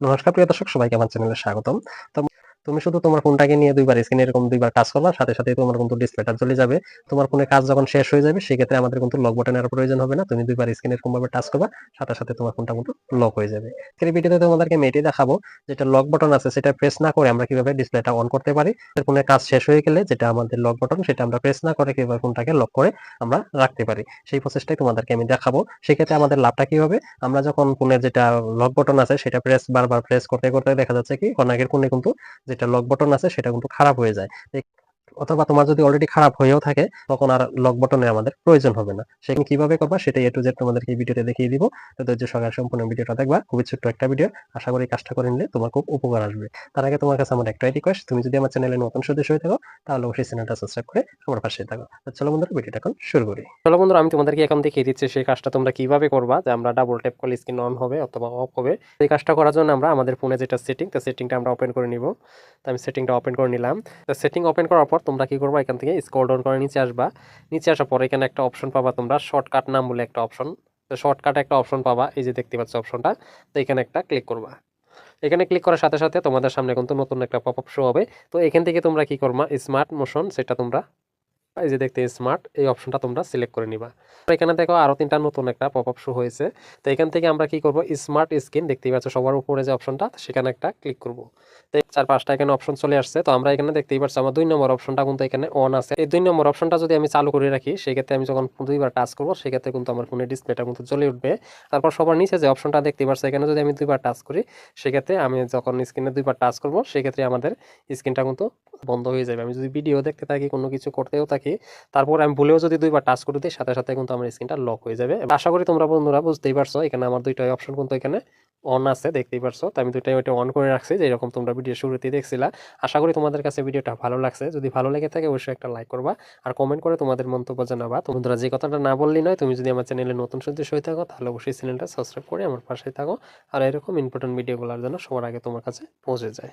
নমস্কার প্রিয় দর্শক, সবাইকে আমার চ্যানেলে স্বাগতম। তো তুমি শুধু তোমার ফোনটাকে নিয়ে দুইবার স্ক্রিনে এরকম দুইবার টাচ করবা, সাথে সাথে তোমার কিন্তু ডিসপ্লেটা জ্বলে যাবে। তোমার ফোনের কাজ যখন শেষ হয়ে যাবে সেক্ষেত্রে আমাদের কিন্তু লক বাটনের প্রয়োজন হবে না। তুমি দুইবার স্ক্রিনে এরকম ভাবে টাচ করবা, সাথে সাথে তোমার ফোনটা কিন্তু লক হয়ে যাবে। আজকের এই ভিডিওতে তোমাদেরকে আমি এটাই দেখাবো, যেটা লক বাটন আছে সেটা প্রেস না করে আমরা কিভাবে ডিসপ্লেটা অন করতে পারি। ফোনের কাজ শেষ হয়ে গেলে যেটা আমাদের লক বাটন সেটা আমরা প্রেস না করে কিভাবে ফোনটাকে লক করে আমরা রাখতে পারি, সেই প্রসেসটাই তোমাদেরকে আমি দেখাবো। সেক্ষেত্রে আমাদের লাভটা কি হবে, আমরা যখন ফোনের যেটা লক বাটন আছে সেটা বারবার প্রেস করতে করতে দেখা যাচ্ছে কি অনেকের ফোনে কিন্তু যেটা লক বাটন আছে সেটা কিন্তু খারাপ হয়ে যায়। অথবা তোমার যদি অলরেডি খারাপ হয়েও থাকে তখন আর লক বাটনের আমাদের প্রয়োজন হবে না। সেখানে কিভাবে করবা সেটা এ টু জেড তোমাদেরকে এই ভিডিওতে দেখিয়ে দিব। তো ধৈর্য সহকারে সম্পূর্ণ ভিডিওটা দেখবা। খুবই ছোট্ট একটা ভিডিও, আশা করি কাজটা করে নিলে তোমার খুব উপকার আসবে। তার আগে তোমার কাছে আমার একটাই রিকোয়েস্ট, তুমি যদি আমার চ্যানেলে নতুন সদস্য হয়ে থাকো তাহলে অবশ্যই চ্যানেলটা সাবস্ক্রাইব করে আমার পাশে থাকো। তো চলো বন্ধুরা, ভিডিওটা এখন শুরু করি। চলো বন্ধুরা, আমি তোমাদেরকে এখন দেখিয়ে দিচ্ছি সেই কাজটা তোমরা কিভাবে করবা। যে আমরা ডাবল ট্যাপ করলে স্ক্রিন অন হবে অথবা অফ হবে। এই কাজটা করার জন্য আমরা আমাদের ফোনে যেটা সেটিং, তো সেটিংটা আমরা ওপেন করে নিব। তো আমি সেটিংটা ওপেন করে নিলাম। তো সেটিং ওপেন করার পর তোমরা কি করবা, এখান থেকে স্ক্রল ডাউন করে নিচে আসবা। নিচে আসার পর এখানে একটা অপশন পাবা তোমরা, শর্টকাট নাম বলে একটা অপশন। তো শর্টকাট একটা অপশন পাবা, এই যে দেখতে পাচ্ছ অপশনটা। তো এখানে একটা ক্লিক করবা। এখানে ক্লিক করার সাথে সাথে তোমাদের সামনে কিন্তু নতুন একটা পপআপ শো হবে। তো এখান থেকে তোমরা কি করবা, স্মার্ট মোশন সেটা তোমরা এই যে দেখতে স্মার্ট এই অপশনটা তোমরা সিলেক্ট করে নিবা। এখানে দেখো আরো তিনটা নতুন একটা পপআপ শো হয়েছে। তো এখান থেকে আমরা কি করব, স্মার্ট স্ক্রিন দেখতেই পাচ্ছ সবার উপরে যে অপশনটা, সেখানে একটা ক্লিক করব। তো চার পাঁচটা এখানে অপশন চলে আসছে। তো আমরা এখানে দেখতেই পাচ্ছি আমার 2 নম্বর অপশনটা কিন্তু এখানে অন আছে। এই 2 নম্বর অপশনটা যদি আমি চালু করে রাখি, সেক্ষেত্রে আমি যখন দুইবার টাচ করব সেক্ষেত্রে কিন্তু আমার ফোনের ডিসপ্লেটা কিন্তু জ্বলে উঠবে। তারপর সবার নিচে যে অপশনটা দেখতেই পাচ্ছ, এখানে যদি আমি দুইবার টাচ করি সেক্ষেত্রে আমি যখন স্ক্রিনে দুইবার টাচ করব সেক্ষেত্রে আমাদের স্ক্রিনটা কিন্তু বন্ধ হয়ে যাবে। আমি যদি ভিডিও দেখতে থাকি, কোনো কিছু করতেও থাকি, তারপর আমি ভুলেও যদি দুইবার টাচ করে দিই সাথে সাথে কিন্তু আমার স্ক্রিনটা লক হয়ে যাবে। আশা করি তোমরা বন্ধুরা বুঝতেই পারছো, এখানে আমার দুইটাই অপশন কিন্তু এখানে অন আছে দেখতেই পারছো। তো আমি দুইটাই ওইটা অন করে রাখছি, যেরকম তোমরা ভিডিও শুরুতেই দেখছিলা। আশা করি তোমাদের কাছে ভিডিওটা ভালো লাগছে। যদি ভালো লেগে থাকে অবশ্যই একটা লাইক করবা আর কমেন্ট করে তোমাদের মন্তব্য জানাবা। তো বন্ধুরা, যে কথাটা না বললেই নয়, তুমি যদি আমার চ্যানেলে নতুন সদস্য হয়ে থাকো তাহলে অবশ্যই চ্যানেলটা সাবস্ক্রাইব করে আমার পাশে থাকো, আর এরকম ইম্পর্টেন্ট ভিডিওগুলোর জন্য সবার আগে তোমার কাছে পৌঁছে যায়।